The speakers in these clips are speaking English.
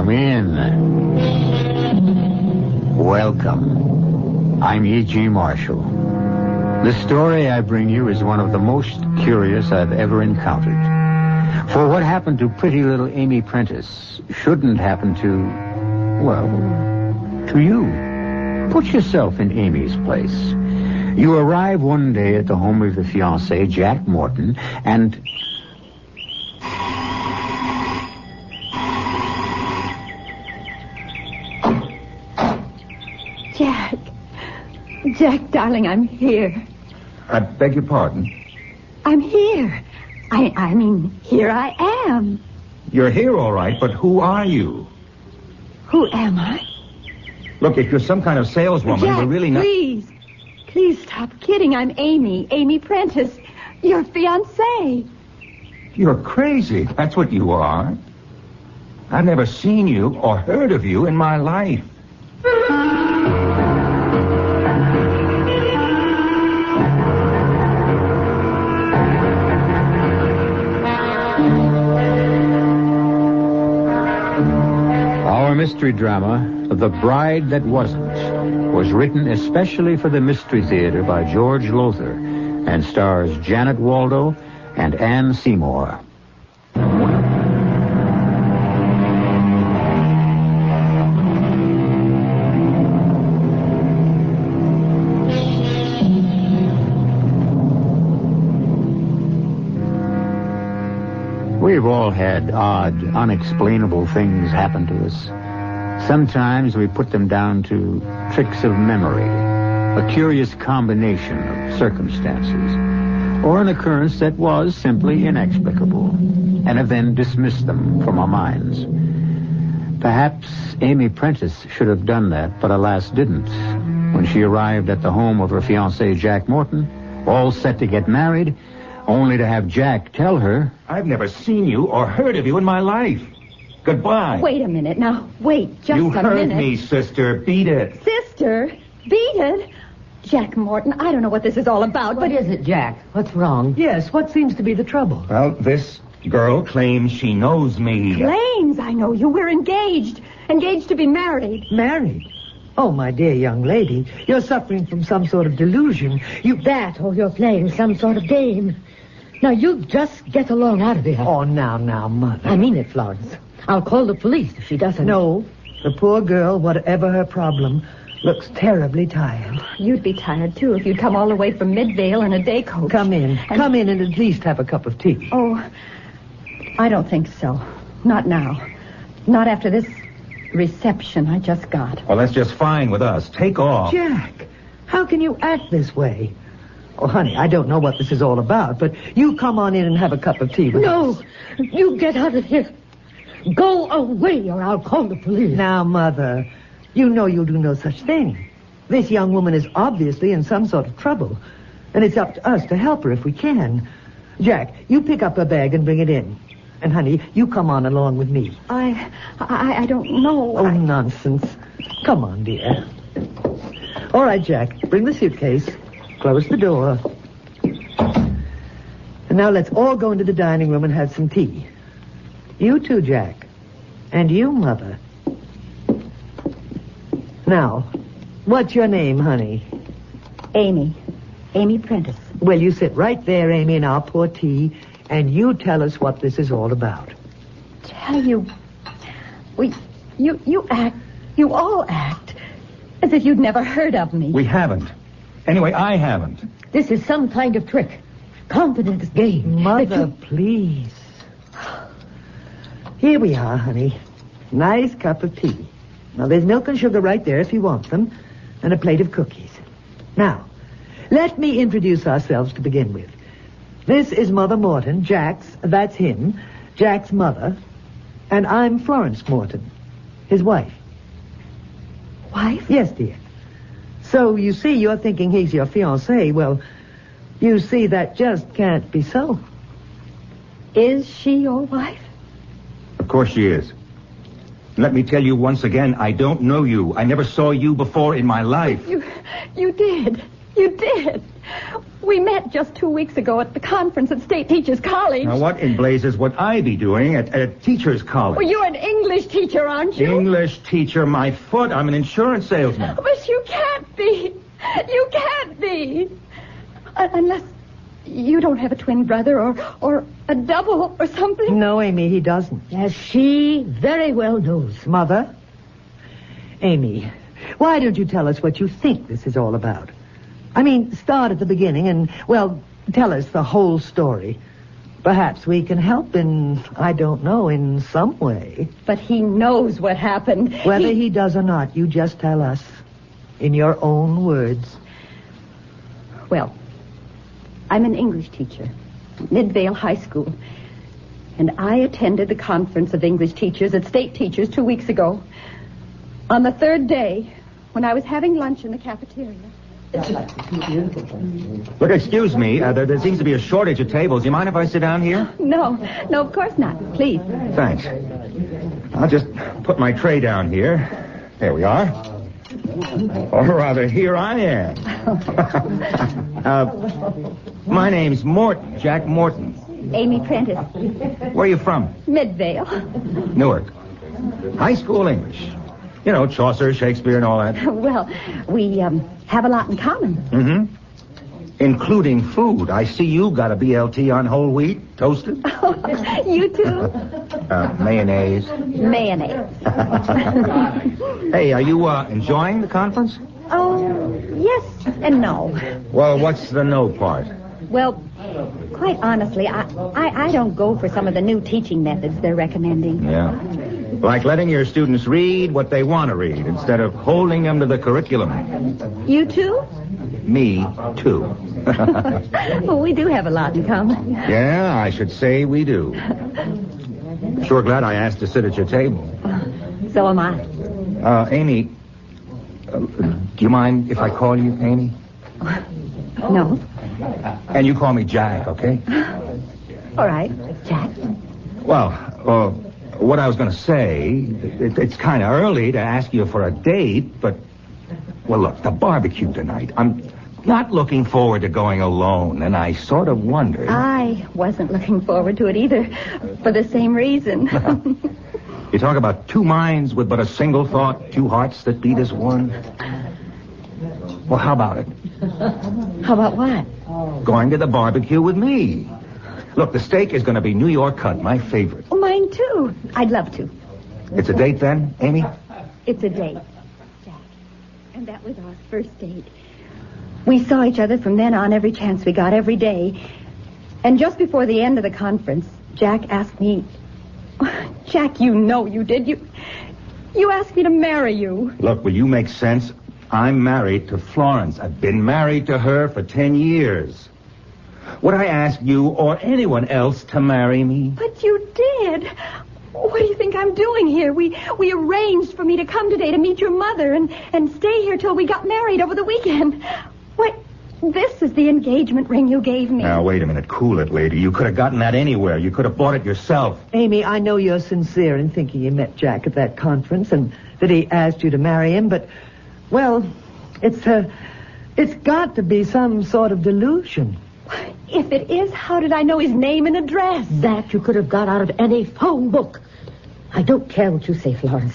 Come in. Welcome. I'm E.G. Marshall. The story I bring you is one of the most curious I've ever encountered. For what happened to pretty little Amy Prentice shouldn't happen to, well, to you. Put yourself in Amy's place. You arrive one day at the home of the fiancé, Jack Morton, and... Jack, darling, I'm here. I beg your pardon? I'm here. I mean, here I am. You're here, all right, but who are you? Who am I? Look, if you're some kind of saleswoman, Jack, we're really not... Please stop kidding. I'm Amy Prentice, your fiancée. You're crazy. That's what you are. I've never seen you or heard of you in my life. Our mystery drama, The Bride That Wasn't, was written especially for the Mystery Theater by George Lowther and stars Janet Waldo and Anne Seymour. We've all had odd, unexplainable things happen to us. Sometimes we put them down to tricks of memory, a curious combination of circumstances, or an occurrence that was simply inexplicable, and have then dismissed them from our minds. Perhaps Amy Prentice should have done that, but alas didn't. When she arrived at the home of her fiancé, Jack Morton, all set to get married, only to have Jack tell her... I've never seen you or heard of you in my life. Goodbye. Wait a minute now. Wait just you a minute. You heard me, sister. Beat it. Sister? Beat it? Jack Morton, I don't know what this is all about, What is it, Jack? What's wrong? Yes, what seems to be the trouble? Well, this girl claims she knows me. Claims I know you. We're engaged. Engaged to be married. Married? Oh, my dear young lady, you're suffering from some sort of delusion. That, or you're playing some sort of game. Now, you just get along out of here. Oh, now, Mother. I mean it, Florence. I'll call the police if she doesn't. No, the poor girl, whatever her problem, looks terribly tired. You'd be tired, too, if you'd come all the way from Midvale in a day coach. Come in. Come in and at least have a cup of tea. Oh, I don't think so. Not now. Not after this reception I just got. Well, that's just fine with us. Take off. Jack, how can you act this way? Oh, honey, I don't know what this is all about, but you come on in and have a cup of tea with us. No, you get out of here. Go away or I'll call the police. Now, Mother, you know you'll do no such thing. This young woman is obviously in some sort of trouble, and it's up to us to help her if we can. Jack, you pick up her bag and bring it in. And, honey, you come on along with me. I don't know. Oh, nonsense. Come on, dear. All right, Jack, bring the suitcase. Close the door. And now let's all go into the dining room and have some tea. You too, Jack. And you, Mother. Now, what's your name, honey? Amy Prentice. Well, you sit right there, Amy, and I'll pour tea, and you tell us what this is all about. Tell you... You all act as if you'd never heard of me. We haven't. Anyway, I haven't. This is some kind of trick. Confidence game. Mother, please. Here we are, honey. Nice cup of tea. Now, there's milk and sugar right there if you want them, and a plate of cookies. Now, let me introduce ourselves to begin with. This is Mother Morton, that's him, Jack's mother, and I'm Florence Morton, his wife. Wife? Yes, dear. So, you see, you're thinking he's your fiancé. Well, you see, that just can't be so. Is she your wife? Of course she is. Let me tell you once again, I don't know you. I never saw you before in my life. You did. You did. We met just 2 weeks ago at the conference at State Teachers College. Now, what in blazes would I be doing at a teacher's college? Well, you're an English teacher, aren't you? English teacher, my foot. I'm an insurance salesman. But you can't be. You can't be. Unless you don't have a twin brother or a double or something. No, Amy, he doesn't. As she very well knows. Mother? Amy, why don't you tell us what you think this is all about? I mean, start at the beginning and, well, tell us the whole story. Perhaps we can help in, I don't know, in some way. But he knows what happened. Whether he does or not, you just tell us. In your own words. Well, I'm an English teacher, Midvale High School. And I attended the conference of English teachers at State Teachers 2 weeks ago. On the third day, when I was having lunch in the cafeteria. Look, excuse me. There seems to be a shortage of tables. You mind if I sit down here? No, of course not. Please. Thanks. I'll just put my tray down here. There we are. Or rather, here I am. My name's Morton, Jack Morton. Amy Prentice. Where are you from? Midvale. Newark. High school English. You know, Chaucer, Shakespeare, and all that. Well, we have a lot in common. Mm-hmm. Including food. I see you got a BLT on whole wheat, toasted. Oh, you too? Mayonnaise. Mayonnaise. Hey, are you enjoying the conference? Oh, yes and no. Well, what's the no part? Well, quite honestly, I don't go for some of the new teaching methods they're recommending. Yeah. Like letting your students read what they want to read instead of holding them to the curriculum. You too? Me, too. Well, we do have a lot in common. Yeah, I should say we do. Sure glad I asked to sit at your table. So am I. Amy, do you mind if I call you Amy? No. And you call me Jack, okay? All right, Jack. Well, what I was going to say, it's kind of early to ask you for a date, but, well, look, the barbecue tonight. I'm not looking forward to going alone, and I sort of wondered. I wasn't looking forward to it either, for the same reason. You talk about two minds with but a single thought, two hearts that beat as one. Well, how about it? How about what? Going to the barbecue with me. Look, the steak is going to be New York cut, my favorite. Oh, mine too. I'd love to. It's a date then, Amy? It's a date, Jack. And that was our first date. We saw each other from then on every chance we got, every day. And just before the end of the conference, Jack asked me... Jack, you know you did. You asked me to marry you. Look, will you make sense? I'm married to Florence. I've been married to her for 10 years. Would I ask you or anyone else to marry me? But you did. What do you think I'm doing here? We arranged for me to come today to meet your mother and stay here till we got married over the weekend. What? This is the engagement ring you gave me. Now, wait a minute. Cool it, lady. You could have gotten that anywhere. You could have bought it yourself. Amy, I know you're sincere in thinking you met Jack at that conference and that he asked you to marry him, but, well, it's got to be some sort of delusion. If it is, how did I know his name and address? That you could have got out of any phone book. I don't care what you say, Florence.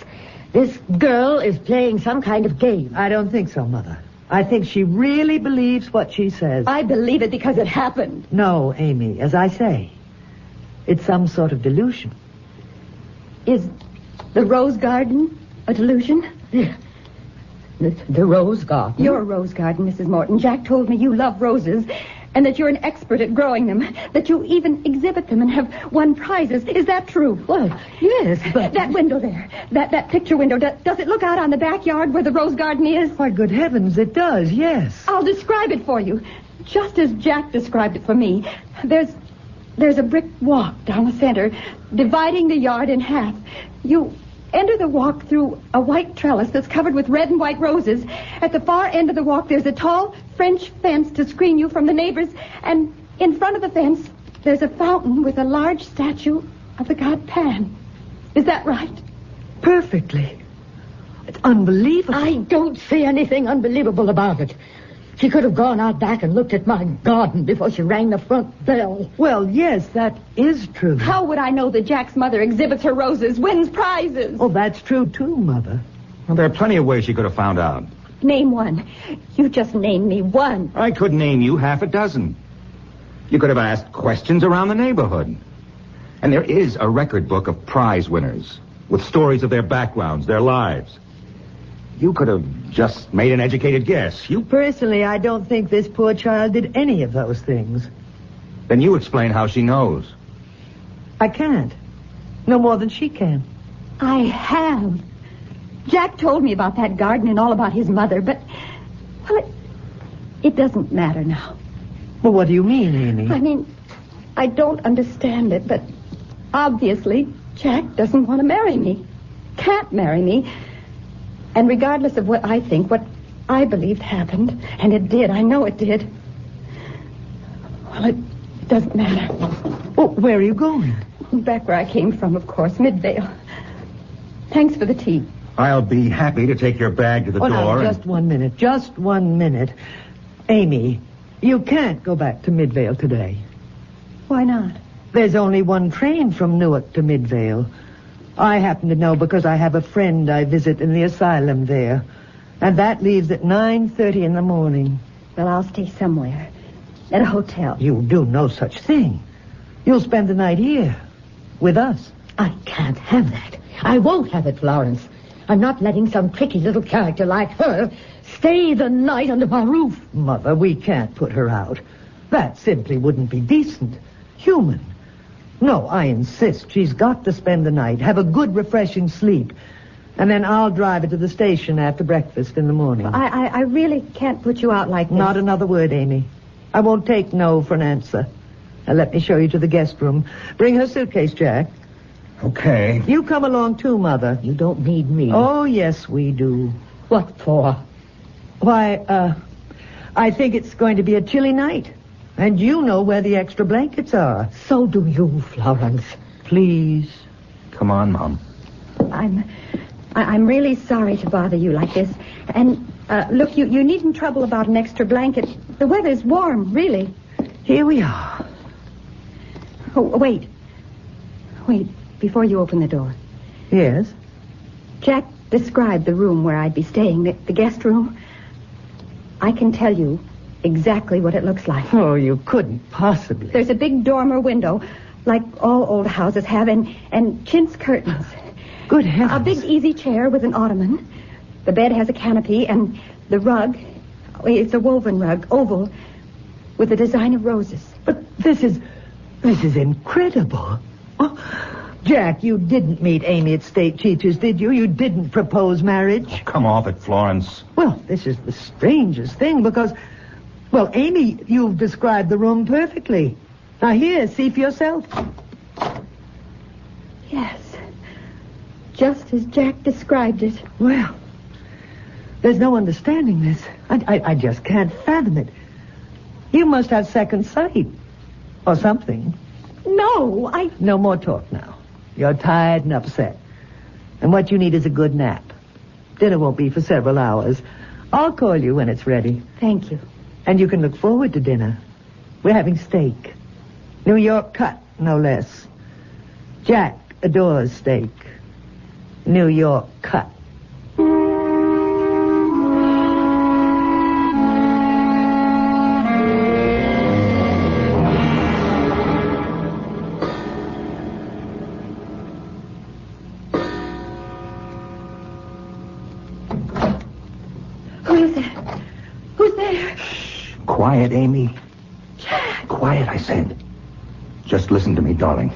This girl is playing some kind of game. I don't think so, Mother. I think she really believes what she says. I believe it because it happened. No, Amy, as I say, it's some sort of delusion. Is the rose garden a delusion? Yeah. The rose garden? Your rose garden, Mrs. Morton. Jack told me you love roses and that you're an expert at growing them, that you even exhibit them and have won prizes. Is that true? Well, yes, but... That window there, that picture window, does it look out on the backyard where the rose garden is? Why, good heavens, it does, yes. I'll describe it for you, just as Jack described it for me. There's a brick walk down the center, dividing the yard in half. You enter the walk through a white trellis that's covered with red and white roses. At the far end of the walk, there's a tall French fence to screen you from the neighbors. And in front of the fence, there's a fountain with a large statue of the god Pan. Is that right? Perfectly. It's unbelievable. I don't see anything unbelievable about it. She could have gone out back and looked at my garden before she rang the front bell. Well, yes, that is true. How would I know that Jack's mother exhibits her roses, wins prizes? Oh, that's true, too, Mother. Well, there are plenty of ways she could have found out. Name one. You just named me one. I could name you half a dozen. You could have asked questions around the neighborhood. And there is a record book of prize winners with stories of their backgrounds, their lives. You could have just made an educated guess. Personally, I don't think this poor child did any of those things. Then you explain how she knows. I can't. No more than she can. I have. Jack told me about that garden and all about his mother, but, well, it doesn't matter now. Well, what do you mean, Amy? I mean, I don't understand it, but obviously Jack doesn't want to marry me. Can't marry me. And regardless of what I think, what I believed happened, and it did, I know it did. Well, it doesn't matter. Oh, where are you going? Back where I came from, of course, Midvale. Thanks for the tea. I'll be happy to take your bag to the door. Now, just 1 minute. Just 1 minute. Amy, you can't go back to Midvale today. Why not? There's only one train from Newark to Midvale. I happen to know because I have a friend I visit in the asylum there. And that leaves at 9:30 in the morning. Well, I'll stay somewhere. At a hotel. You'll do no such thing. You'll spend the night here. With us. I can't have that. I won't have it, Florence. I'm not letting some tricky little character like her stay the night under my roof. Mother, we can't put her out. That simply wouldn't be decent. Human. No, I insist. She's got to spend the night, have a good, refreshing sleep. And then I'll drive her to the station after breakfast in the morning. I really can't put you out like this. Not another word, Amy. I won't take no for an answer. Now, let me show you to the guest room. Bring her suitcase, Jack. Okay. You come along too, Mother. You don't need me. Oh, yes, we do. What for? Why, I think it's going to be a chilly night. And you know where the extra blankets are. So do you, Florence. Please. Come on, Mom. I'm really sorry to bother you like this. And, look, you needn't trouble about an extra blanket. The weather's warm, really. Here we are. Oh, wait. Wait, before you open the door. Yes? Jack described the room where I'd be staying, the guest room. I can tell you exactly what it looks like. Oh, you couldn't possibly. There's a big dormer window, like all old houses have, and chintz curtains. Good heavens. A big easy chair with an ottoman. The bed has a canopy, and the rug, it's a woven rug, oval, with a design of roses. But this is incredible. Oh, Jack, you didn't meet Amy at State Teachers, did you? You didn't propose marriage? Oh, come off it, Florence. Well, this is the strangest thing because, well, Amy, you've described the room perfectly. Now here, see for yourself. Yes. Just as Jack described it. Well, there's no understanding this. I just can't fathom it. You must have second sight. Or something. No, No more talk now. You're tired and upset. And what you need is a good nap. Dinner won't be for several hours. I'll call you when it's ready. Thank you. And you can look forward to dinner. We're having steak. New York cut, no less. Jack adores steak. New York cut. Who's there? Quiet, Amy. Jack. Quiet, I said. Just listen to me, darling.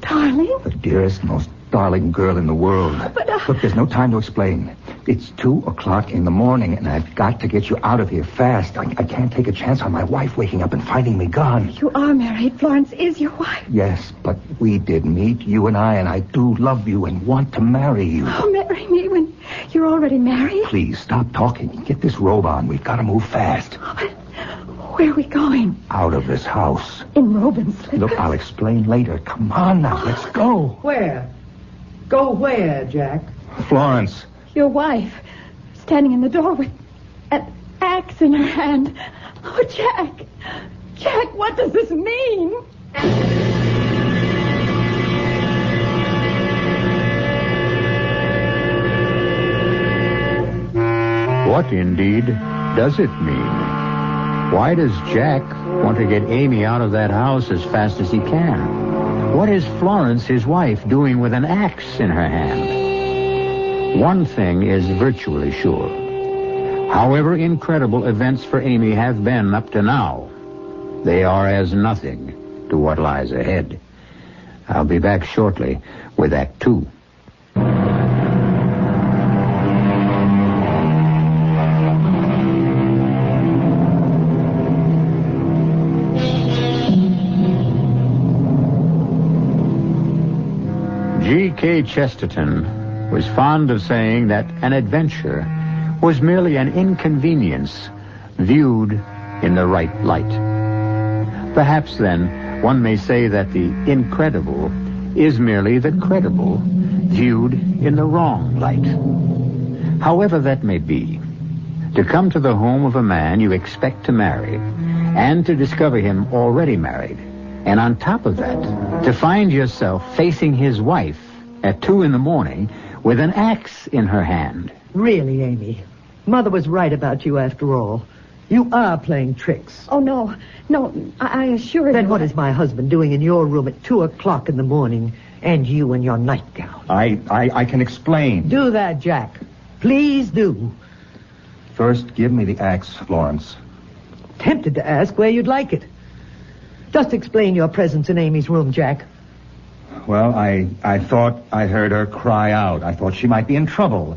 Darling? The dearest, most darling girl in the world. But, Look, there's no time to explain. It's 2:00 in the morning, and I've got to get you out of here fast. I can't take a chance on my wife waking up and finding me gone. You are married. Florence is your wife. Yes, but we did meet, you and I do love you and want to marry you. Oh, marry me when you're already married? Please, stop talking. Get this robe on. We've got to move fast. But where are we going? Out of this house. In robe and slippers? Look, I'll explain later. Come on now, let's go. Where? Go where, Jack? Florence. Your wife, standing in the door with an axe in her hand. Oh, Jack! Jack, what does this mean? What, indeed, does it mean? Why does Jack want to get Amy out of that house as fast as he can? What is Florence, his wife, doing with an axe in her hand? One thing is virtually sure. However incredible events for Amy have been up to now, they are as nothing to what lies ahead. I'll be back shortly with Act 2. G.K. Chesterton was fond of saying that an adventure was merely an inconvenience viewed in the right light. Perhaps, then, one may say that the incredible is merely the credible viewed in the wrong light. However that may be, to come to the home of a man you expect to marry and to discover him already married, and on top of that, to find yourself facing his wife at 2 a.m. with an axe in her hand. Really, Amy, Mother was right about you after all. You are playing tricks. Oh, no, I assure you. Then what is my husband doing in your room at 2 o'clock in the morning, and you in your nightgown? I can explain. Do that, Jack. Please do. First, give me the axe, Florence. Tempted to ask where you'd like it. Just explain your presence in Amy's room, Jack. Well, I thought I heard her cry out. I thought she might be in trouble.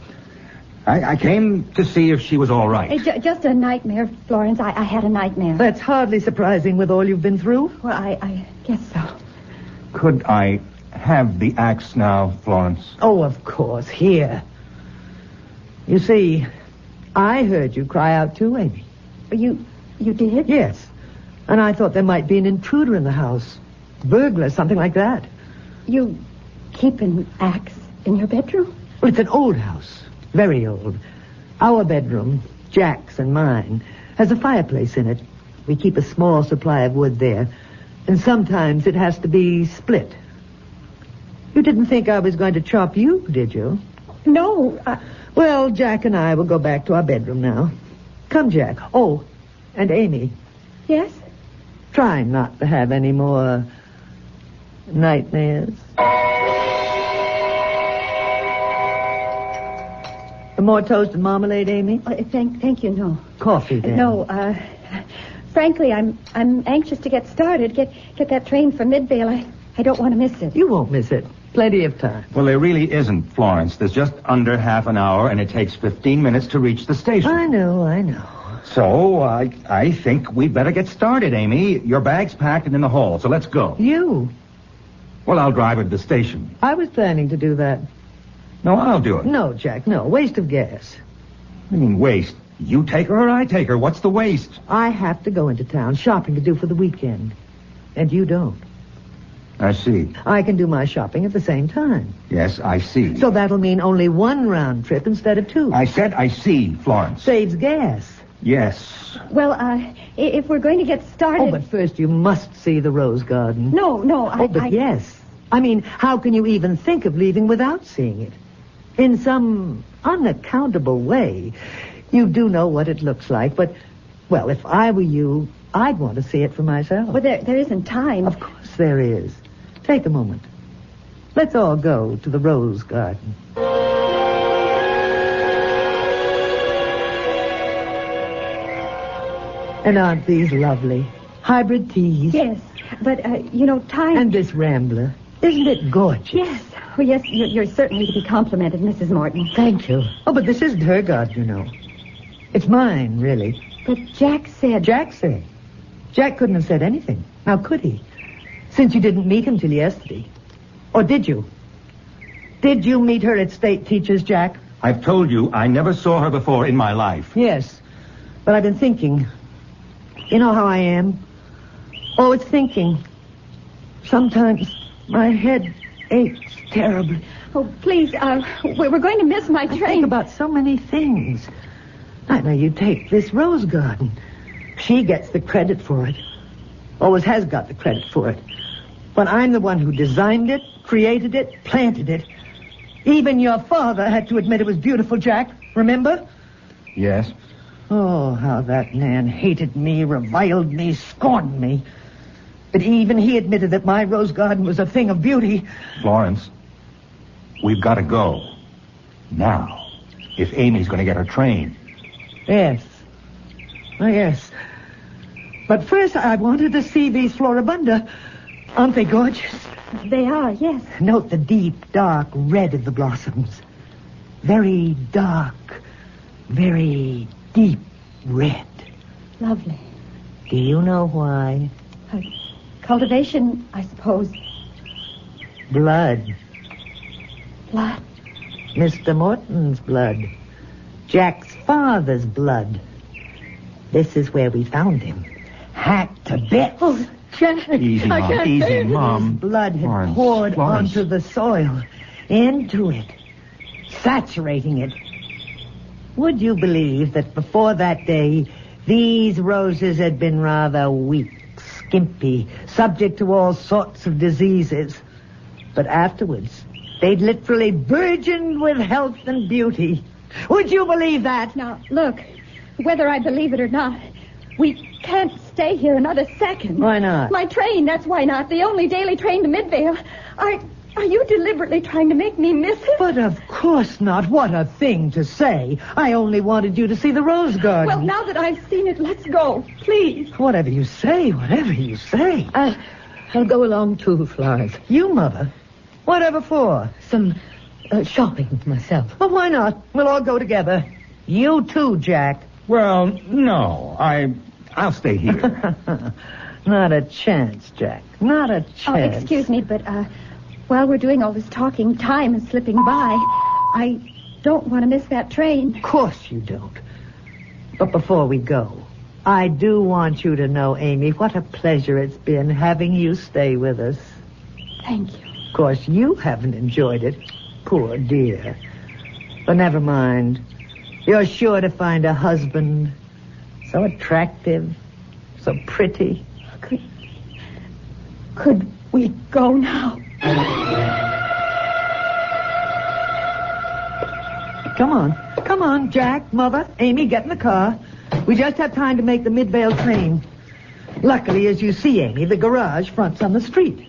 I came to see if she was all right. Just a nightmare, Florence. I had a nightmare. That's hardly surprising with all you've been through. Well, I guess so. Could I have the axe now, Florence? Oh, of course. Here. You see, I heard you cry out too, Amy. You did? Yes. And I thought there might be an intruder in the house. Burglar, something like that. You keep an axe in your bedroom? Well, it's an old house. Very old. Our bedroom, Jack's and mine, has a fireplace in it. We keep a small supply of wood there. And sometimes it has to be split. You didn't think I was going to chop you, did you? No. Well, Jack and I will go back to our bedroom now. Come, Jack. Oh, and Amy. Yes? Try not to have any more nightmares. More toast and marmalade, Amy? Thank you, no. Coffee, then. No, frankly, I'm anxious to get started. Get that train for Midvale. I don't want to miss it. You won't miss it. Plenty of time. Well, there really isn't, Florence. There's just under half an hour, and it takes 15 minutes to reach the station. I know. So, I think we'd better get started, Amy. Your bag's packed and in the hall, so let's go. You? Well, I'll drive her to the station. I was planning to do that. No, I'll do it. No, Jack, no. Waste of gas. I mean, waste. You take her or I take her. What's the waste? I have to go into town, shopping to do for the weekend. And you don't. I see. I can do my shopping at the same time. Yes, I see. So that'll mean only one round trip instead of 2. I said I see, Florence. Saves gas. Yes. Well, if we're going to get started... Oh, but first you must see the rose garden. No, yes. I mean, how can you even think of leaving without seeing it? In some unaccountable way, you do know what it looks like, but, well, if I were you, I'd want to see it for myself. Well, there isn't time. Of course there is. Take a moment. Let's all go to the rose garden. And aren't these lovely? Hybrid teas. Yes, but, time... And this rambler. Isn't it gorgeous? Yes. Oh, yes, you're certainly to be complimented, Mrs. Morton. Thank you. Oh, but this isn't her garden, you know. It's mine, really. But Jack said... Jack said? Jack couldn't have said anything. Now, could he? Since you didn't meet him till yesterday. Or did you? Did you meet her at State Teachers, Jack? I've told you I never saw her before in my life. Yes, but I've been thinking. You know how I am? Always thinking. Sometimes my head aches terribly. Oh, please, we're going to miss my train. I think about so many things. I know you take this rose garden. She gets the credit for it. Always has got the credit for it. But I'm the one who designed it, created it, planted it. Even your father had to admit it was beautiful, Jack. Remember? Yes. Oh, how that man hated me, reviled me, scorned me. But even he admitted that my rose garden was a thing of beauty. Florence, we've got to go. Now. If Amy's going to get her train. Yes. Oh, yes. But first, I wanted to see these floribunda. Aren't they gorgeous? They are, yes. Note the deep, dark red of the blossoms. Very dark, very deep red. Lovely. Do you know why? Cultivation, I suppose. Blood. Blood? Mr. Morton's blood. Jack's father's blood. This is where we found him. Hacked to bits. Oh, Jack. Easy, I Mom. can't Easy, say this. Mom. Blood had Florence, poured Florence. onto the soil, into it, saturating it. Would you believe that before that day, these roses had been rather weak, skimpy, subject to all sorts of diseases? But afterwards, they'd literally burgeoned with health and beauty. Would you believe that? Now, look, whether I believe it or not, we can't stay here another second. Why not? My train, that's why not. The only daily train to Midvale. Are you deliberately trying to make me miss it? But of course not. What a thing to say. I only wanted you to see the rose garden. Well, now that I've seen it, let's go, please. Whatever you say, whatever you say. I'll go along too, Florence. You, Mother? Whatever for? Some shopping myself. Well, why not? We'll all go together. You too, Jack. Well, no. I'll stay here. Not a chance, Jack. Not a Oh, chance. excuse me, but while we're doing all this talking, time is slipping by. I don't want to miss that train. Of course you don't. But before we go, I do want you to know, Amy, what a pleasure it's been having you stay with us. Thank you. Of course, you haven't enjoyed it. Poor dear. But never mind. You're sure to find a husband so attractive, so pretty. Could we go now? Come on, Jack, Mother, Amy, get in the car. We just have time to make the Midvale train. Luckily, as you see, Amy, the garage fronts on the street.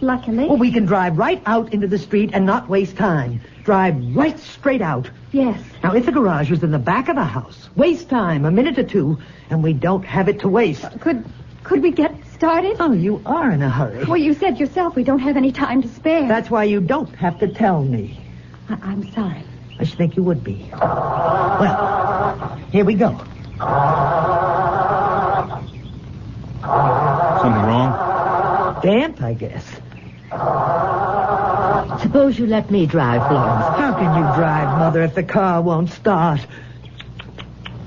Luckily. Well, we can drive right out into the street and not waste time. Drive right straight out. Yes. Now, if the garage was in the back of the house, waste time, a minute or two, and we don't have it to waste. Could we get started? Oh, you are in a hurry. Well, you said yourself we don't have any time to spare. That's why you don't have to tell me. I'm sorry. I should think you would be. Well, here we go. Something wrong? Damp, I guess. Suppose you let me drive, Florence. How can you drive, Mother, if the car won't start?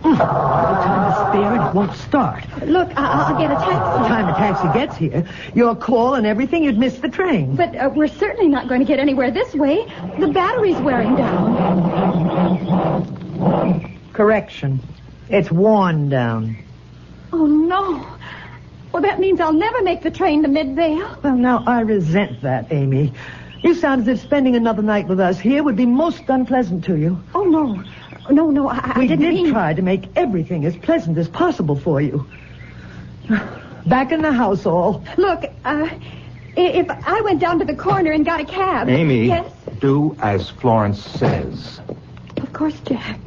No time to spare and it won't start. Look, I'll get a By the taxi. time the taxi gets here, your call and everything, you'd miss the train. But we're certainly not going to get anywhere this way. The battery's wearing down. Correction. It's worn down. Oh, no. Well, that means I'll never make the train to Midvale. Well, now, I resent that, Amy. You sound as if spending another night with us here would be most unpleasant to you. Oh, no. No, I We didn't did mean... try to make everything as pleasant as possible for you. Back in the house, all. Look, if I went down to the corner and got a cab... Amy, Yes? do as Florence says. Of course, Jack.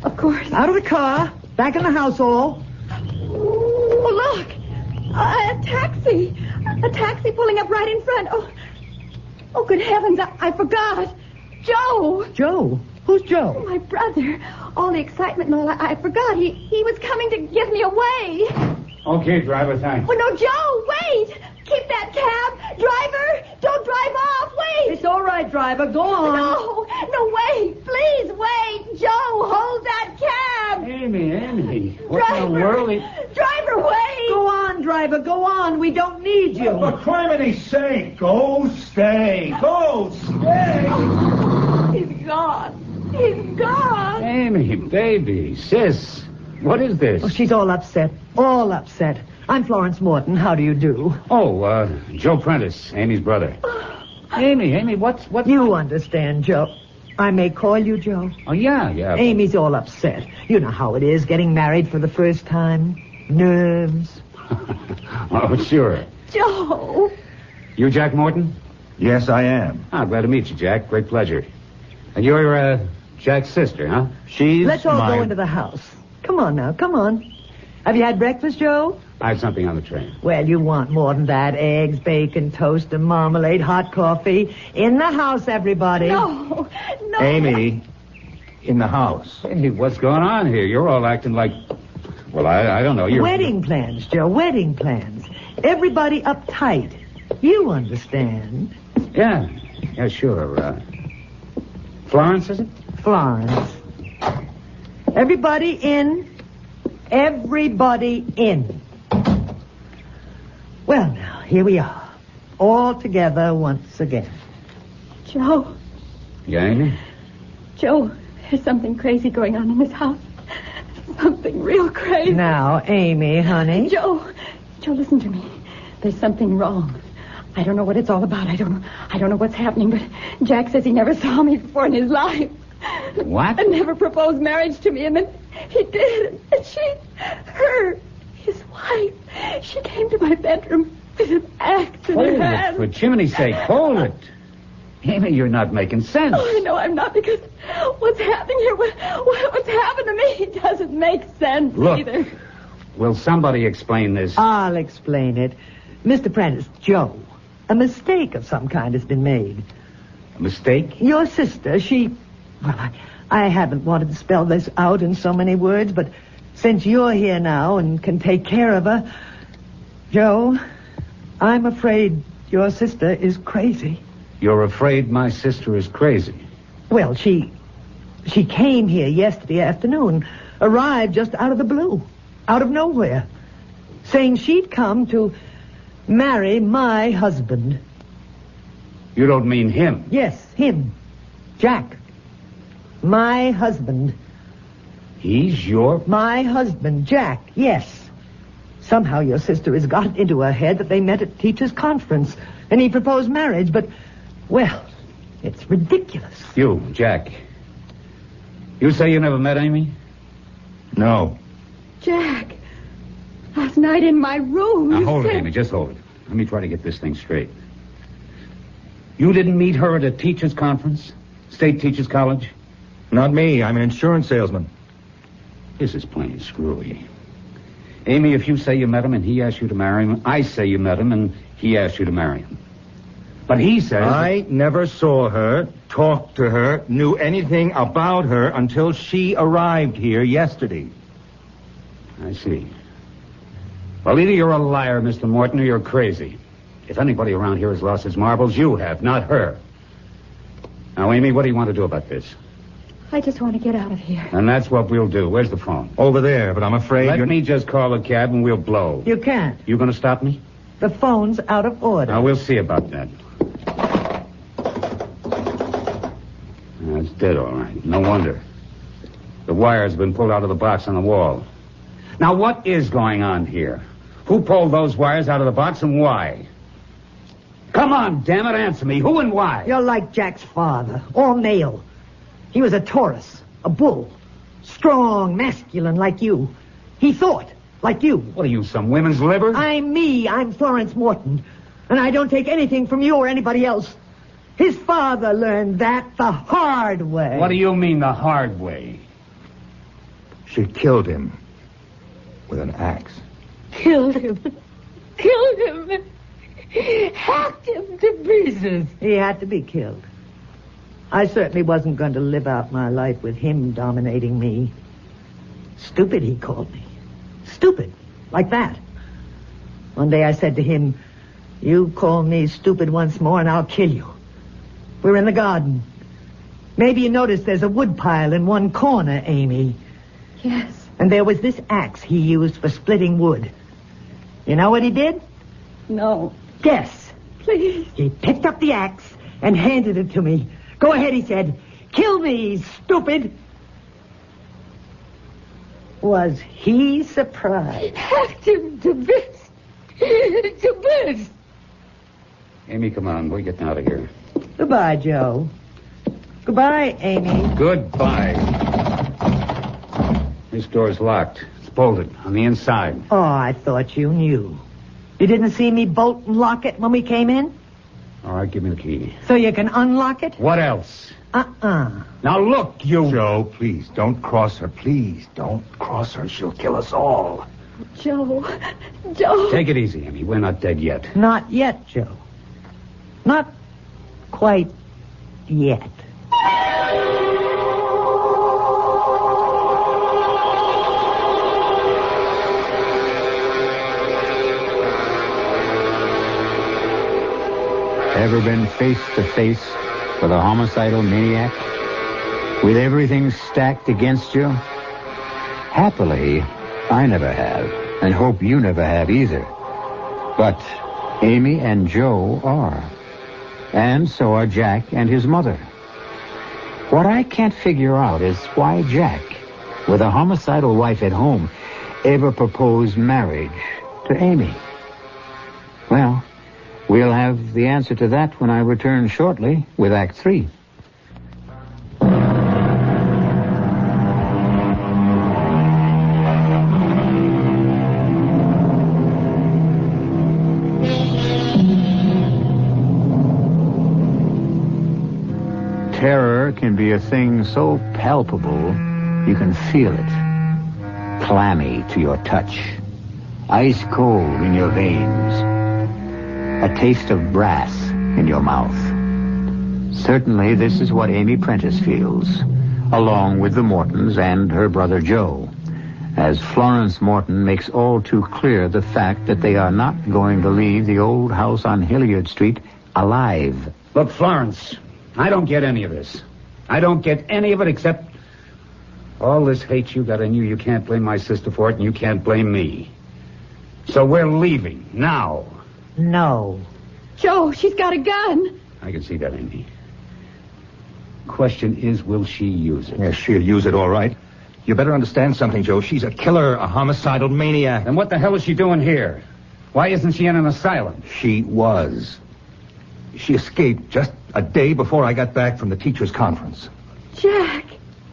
Of course. Out of the car. Back in the house, all. Oh, look. A taxi. A taxi pulling up right in front. Oh, good heavens. I forgot. Joe. Joe? Who's Joe? My brother. All the excitement and all, I forgot. He was coming to give me away. Okay, driver, thanks. Oh, no, Joe, wait. Keep that cab. Driver, don't drive off. Wait. It's all right, driver. Go on. No, wait. Please, wait. Joe, hold that cab. Amy. What Driver. in the world? Driver, wait. Go on, driver. Go on. We don't need you. For criminy's sake, go stay. Go stay. He's gone. He's gone. Amy, baby, sis, what is this? Oh, she's all upset. All upset. I'm Florence Morton. How do you do? Oh, Joe Prentice, Amy's brother. Amy, what? You understand, Joe. I may call you Joe. Oh, yeah. Amy's all upset. You know how it is, getting married for the first time. Nerves. Oh, sure. Joe! You Jack Morton? Yes, I am. Ah, glad to meet you, Jack. Great pleasure. And you're, Jack's sister, huh? She's Let's all go into the house. Come on now, come on. Have you had breakfast, Joe? I have something on the train. Well, you want more than that. Eggs, bacon, toast, and marmalade, hot coffee. In the house, everybody. No. Amy, in the house. Hey, what's going on here? You're all acting like... Well, I don't know. You're... Wedding plans, Joe, wedding plans. Everybody uptight. You understand. Yeah, sure. Florence, is it? Florence. Everybody in. Everybody in. Well, now, here we are. All together once again. Joe. Yeah, Amy? Joe, there's something crazy going on in this house. Something real crazy. Now, Amy, honey. Joe, listen to me. There's something wrong. I don't know what it's all about. I don't know what's happening, but Jack says he never saw me before in his life. What? And never proposed marriage to me, and then he did. And his wife, she came to my bedroom with an axe in her hand. For Jiminy's sake, hold it. Amy, you're not making sense. Oh, I know I'm not, because what's happening here, what's happened to me doesn't make sense either. Will somebody explain this? I'll explain it. Mr. Prentice, Joe, a mistake of some kind has been made. A mistake? Your sister, well, I haven't wanted to spell this out in so many words, but since you're here now and can take care of her, Joe, I'm afraid your sister is crazy. You're afraid my sister is crazy? Well, she came here yesterday afternoon, arrived just out of the blue, out of nowhere, saying she'd come to marry my husband. You don't mean him? Yes, him. Jack. My husband. He's your... My husband, Jack, yes. Somehow your sister has got into her head that they met at teachers' conference, and he proposed marriage, but, well, it's ridiculous. You, Jack. You say you never met Amy? No. Jack, last night in my room, Now, you hold said... it, Amy, just hold it. Let me try to get this thing straight. You didn't meet her at a teachers' conference? State Teachers College? Not me. I'm an insurance salesman. This is plain screwy. Amy, if you say you met him and he asked you to marry him, I say you met him and he asked you to marry him. But he says... I never saw her, talked to her, knew anything about her until she arrived here yesterday. I see. Well, either you're a liar, Mr. Morton, or you're crazy. If anybody around here has lost his marbles, you have, not her. Now, Amy, what do you want to do about this? I just want to get out of here. And that's what we'll do. Where's the phone? Over there, but I'm afraid Let me just call a cab and we'll blow. You can't. You going to stop me? The phone's out of order. Now, we'll see about that. It's dead, all right. No wonder. The wire's been pulled out of the box on the wall. Now, what is going on here? Who pulled those wires out of the box and why? Come on, damn it, answer me. Who and why? You're like Jack's father, all male. He was a Taurus, a bull, strong, masculine like you. He thought like you. What are you, some women's liver? I'm me. I'm Florence Morton. And I don't take anything from you or anybody else. His father learned that the hard way. What do you mean, the hard way? she killed him with an axe. Killed him. Killed him. Hacked him to pieces. He had to be killed. I certainly wasn't going to live out my life with him dominating me. Stupid, he called me. Stupid. Like that. One day I said to him, "You call me stupid once more and I'll kill you." We're in the garden. Maybe you noticed there's a wood pile in one corner, Amy. Yes. And there was this axe he used for splitting wood. You know what he did? No. Guess. Please. He picked up the axe and handed it to me. "Go ahead," he said. "Kill me, stupid." Was he surprised? Hacked him to bits. To bits. Amy, come on. We're getting out of here. Goodbye, Joe. Goodbye, Amy. Goodbye. This door's locked. It's bolted on the inside. Oh, I thought you knew. You didn't see me bolt and lock it when we came in? All right, give me the key. So you can unlock it? What else? Now, look, you... Joe, please, don't cross her. Please, don't cross her. She'll kill us all. Joe. Take it easy, Amy. We're not dead yet. Not yet, Joe. Not quite yet. Ever been face to face with a homicidal maniac? With everything stacked against you? Happily, I never have, and hope you never have either. But Amy and Joe are. And so are Jack and his mother. What I can't figure out is why Jack, with a homicidal wife at home, ever proposed marriage to Amy. Well, we'll have the answer to that when I return shortly with Act 3. Terror can be a thing so palpable you can feel it. Clammy to your touch. Ice cold in your veins. A taste of brass in your mouth. Certainly this is what Amy Prentice feels, along with the Mortons and her brother Joe, as Florence Morton makes all too clear the fact that they are not going to leave the old house on Hilliard Street alive. Look, Florence, I don't get any of this. I don't get any of it except all this hate you got in you. You can't blame my sister for it, and you can't blame me. So we're leaving now. No. Joe, she's got a gun. I can see that, Amy. Question is, will she use it? Yes, she'll use it, all right. You better understand something, Joe. She's a killer, a homicidal maniac. And what the hell is she doing here? Why isn't she in an asylum? She was. She escaped just a day before I got back from the teachers' conference. Jack.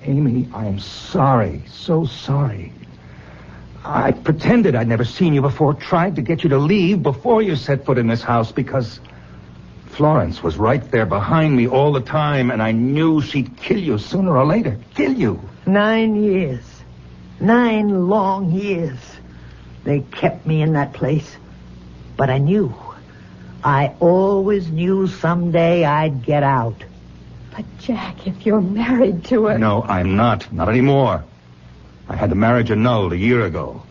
Amy, I'm sorry. So sorry. I pretended I'd never seen you before, tried to get you to leave before you set foot in this house because Florence was right there behind me all the time, and I knew she'd kill you sooner or later. Kill you. 9 years. 9 long years. They kept me in that place. But I knew. I always knew someday I'd get out. But, Jack, if you're married to her... No, I'm not. Not anymore. I had the marriage annulled a year ago.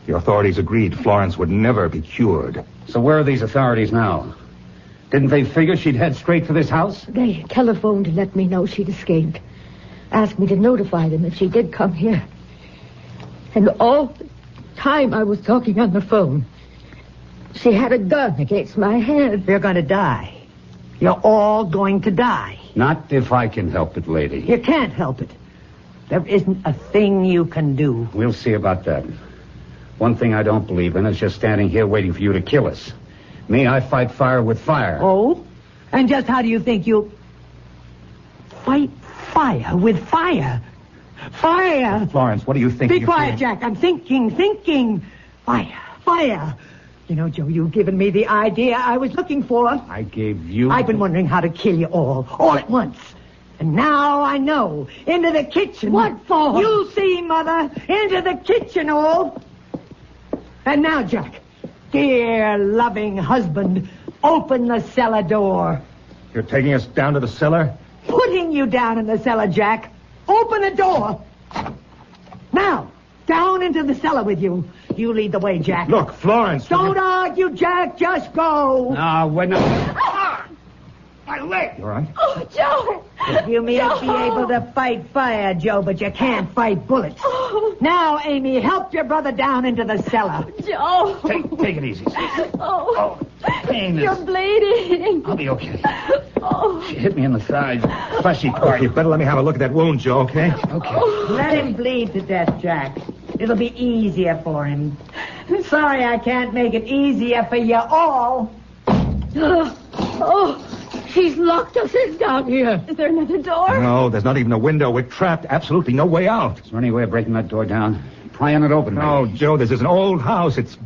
The authorities agreed Florence would never be cured. So where are these authorities now? Didn't they figure she'd head straight for this house? They telephoned to let me know she'd escaped. Asked me to notify them if she did come here. And all the time I was talking on the phone, she had a gun against my head. You're going to die. You're all going to die. Not if I can help it, lady. You can't help it. There isn't a thing you can do. We'll see about that. One thing I don't believe in is just standing here waiting for you to kill us. Me, I fight fire with fire. Oh? And just how do you think you... Fight fire with fire? Fire! Florence, what do you think? Be quiet, Jack. I'm thinking. Fire. You know, Joe, you've given me the idea I was looking for. I gave you... I've been wondering how to kill you all at once. And now I know. Into the kitchen. What for? You'll see, Mother. Into the kitchen, all. And now, Jack, dear, loving husband, open the cellar door. You're taking us down to the cellar? Putting you down in the cellar, Jack. Open the door. Now, down into the cellar with you. You lead the way, Jack. Look, Florence... Don't argue, Jack. Just go. No, we're not... My leg! You all right? Oh, Joe. You may be able to fight fire, Joe, but you can't fight bullets. Oh. Now, Amy, help your brother down into the cellar. Joe. Take it easy. Oh. Pain is... You're bleeding. I'll be okay. Oh. She hit me in the side. Fleshy part. You better let me have a look at that wound, Joe, okay? Okay. Let him bleed to death, Jack. It'll be easier for him. Sorry I can't make it easier for you all. She's locked us in down here. Is there another door? No, there's not even a window. We're trapped. Absolutely no way out. Is there any way of breaking that door down? Prying it open, No, maybe? Joe, this is an old house. It's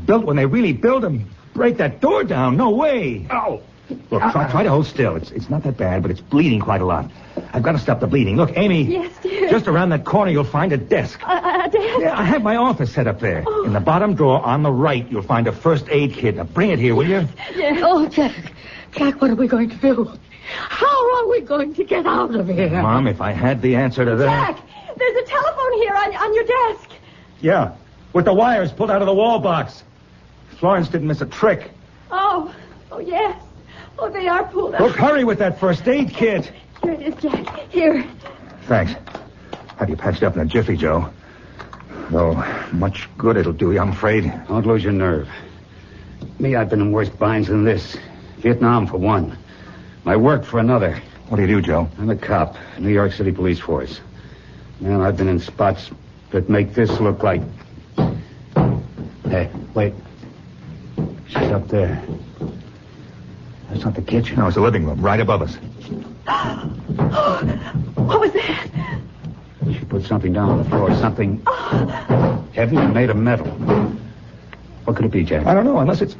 built when they really built them. Break that door down. No way. Oh! Look, try to hold still. It's not that bad, but it's bleeding quite a lot. I've got to stop the bleeding. Look, Amy. Yes, dear. Just around that corner, you'll find a desk. A desk? Yeah, I have my office set up there. Oh. In the bottom drawer on the right, you'll find a first aid kit. Now, bring it here, will you? Yes. Oh, Jack. Jack, what are we going to do? How are we going to get out of here? Mom, if I had the answer to that... Jack, there's a telephone here on your desk. Yeah, with the wires pulled out of the wall box. Florence didn't miss a trick. Oh, yes. Oh, they are pulled out. Look, hurry with that first aid kit. Here it is, Jack. Here. Thanks. Have you patched up in a jiffy, Joe. Though, much good it'll do you, I'm afraid. Don't lose your nerve. Me, I've been in worse binds than this. Vietnam, for one. My work for another. What do you do, Joe? I'm a cop, New York City Police Force. Man, I've been in spots that make this look like... Hey, wait. She's up there. That's not the kitchen. No, it's the living room, right above us. What was that? She put something down on the floor, something heavy and made of metal. What could it be, Jack? I don't know, unless it's...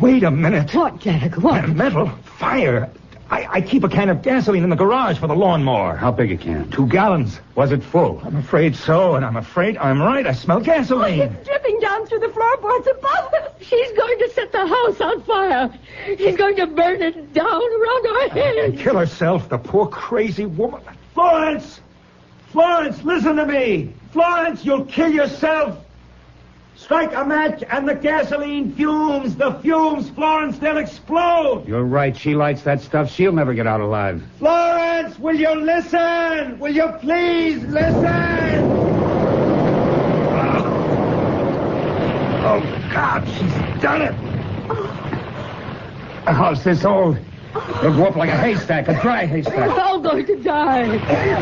Wait a minute. What, Jack? What? Metal? Fire? I keep a can of gasoline in the garage for the lawnmower. How big a can? 2 gallons. Was it full? I'm afraid so, and I'm afraid I'm right. I smell gasoline. It's dripping down through the floorboards above us. She's going to set the house on fire. She's going to burn it down around our heads. Kill herself, the poor crazy woman. Florence! Florence, listen to me! Florence, you'll kill yourself! Strike a match and the gasoline fumes! The fumes, Florence, they'll explode! You're right. She lights that stuff. She'll never get out alive. Florence, will you listen? Will you please listen? Oh, God, she's done it! A house this old. It'll go up like a haystack, a dry haystack. We're all going to die.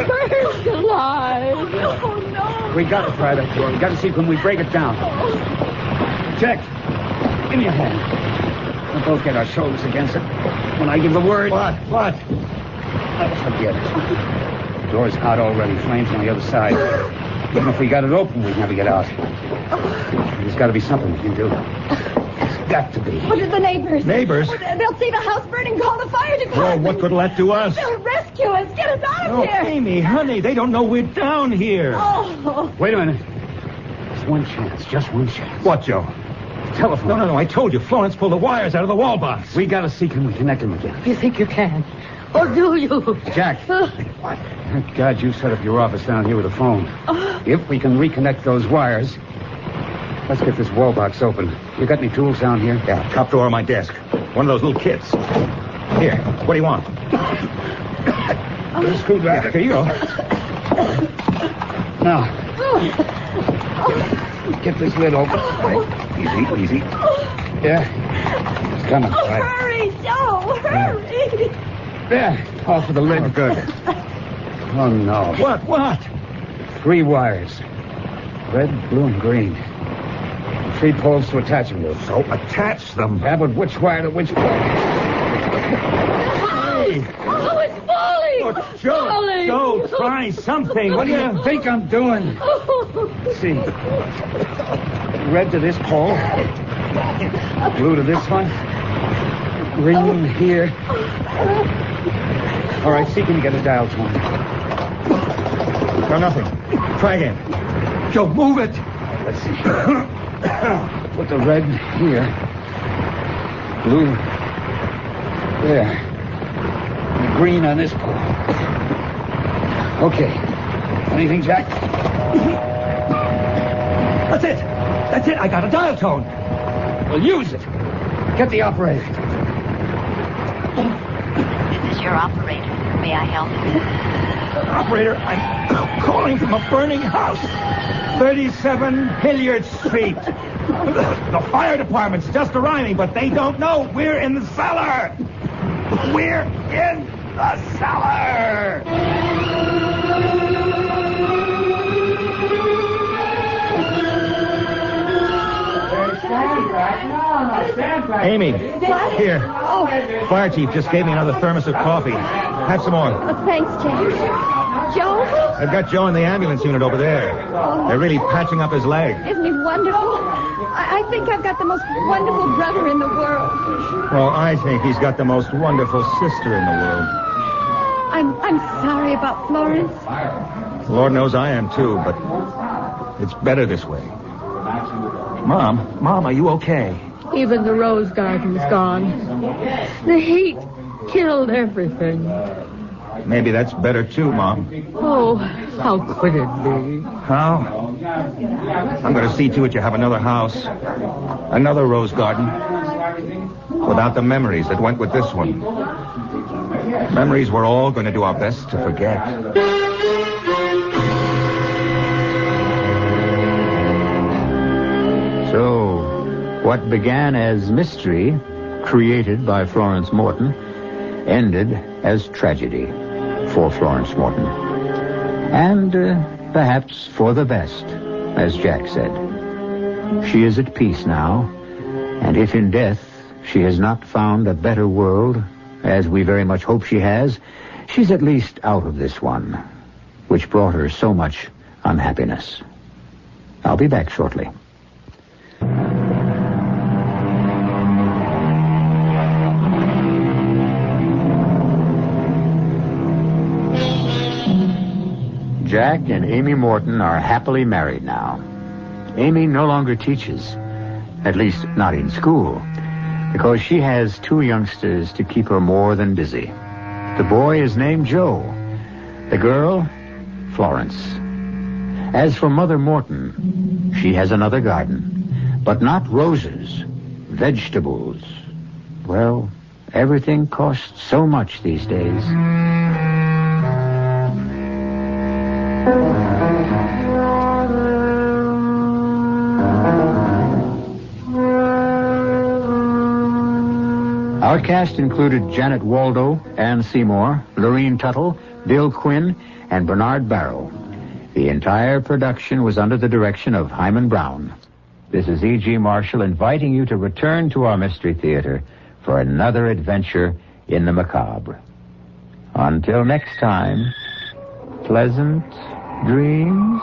Burned alive. Oh, no. We got to try that door. We got to see when we break it down. Jack, give me a hand. We'll both get our shoulders against it. When I give the word... What? Forget it. The door's hot already. Flames on the other side. Even if we got it open, we'd never get out. There's got to be something we can do. There's got to be. What are the neighbors? Neighbors? Oh, they'll see the house burning, call the fire department. Well, what good will that do us? They'll rescue us. Get us out of Oh, here. Amy, honey, they don't know we're down here. Oh. Wait a minute. There's one chance. Just one chance. What, Joe? Telephone. No, I told you. Florence pulled the wires out of the wall box. We got to see can we connect them again. You think you can? Or do you? Jack. What? Thank God you set up your office down here with a phone. If we can reconnect those wires, let's get this wall box open. You got any tools down here? Yeah, top drawer of my desk. One of those little kits. Here, what do you want? A screwdriver. Here you go. Now, get this lid open. Easy, easy. Yeah. It's coming. Oh, Right. hurry, Joe. Hurry. There. Off with the lid. Oh, good. Oh, no. What? 3 wires. Red, blue, and green. 3 poles to attach them to. So attach them. Yeah, but which wire to which pole? Hey! Oh, it's falling. Oh, Joe, Falling. Joe, try something. What do you Think I'm doing? Let's see. Red to this pole. Blue to this one. Green here. All right, see, can you get a dial tone? No, nothing. Try again. Joe, move it. Let's see. Put the red here. Blue there. And the green on this pole. Okay. Anything, Jack? That's it. I got a dial tone. Well, use it. Get the operator. This is your operator. May I help you? Operator, I'm calling from a burning house. 37 Hilliard Street. The fire department's just arriving, but they don't know we're in the cellar. We're in the cellar. Amy, here. Oh, Fire chief just gave me another thermos of coffee. Have some more. thanks, Jack. Joe? I've got Joe in the ambulance unit over there. They're really patching up his leg. Isn't he wonderful? I think I've got the most wonderful brother in the world. Well, I think he's got the most wonderful sister in the world. I'm sorry about Florence. Lord knows I am too, but it's better this way. Mom, are you okay? Even the rose garden's gone. The heat killed everything. Maybe that's better too, Mom. Oh, how could it be? How? I'm going to see to it you have another house. Another rose garden. Without the memories that went with this one. Memories we're all going to do our best to forget. So, what began as mystery, created by Florence Morton, ended as tragedy for Florence Morton. And perhaps for the best, as Jack said. She is at peace now, and if in death she has not found a better world, as we very much hope she has, she's at least out of this one, which brought her so much unhappiness. I'll be back shortly. Jack and Amy Morton are happily married now. Amy no longer teaches, at least not in school, because she has two youngsters to keep her more than busy. The boy is named Joe. The girl, Florence. As for Mother Morton, she has another garden, but not roses, vegetables. Well, everything costs so much these days. Our cast included Janet Waldo, Ann Seymour, Lurene Tuttle, Bill Quinn, and Bernard Barrow. The entire production was under the direction of Himan Brown. This is E.G. Marshall inviting you to return to our Mystery Theater for another adventure in the macabre. Until next time, pleasant dreams.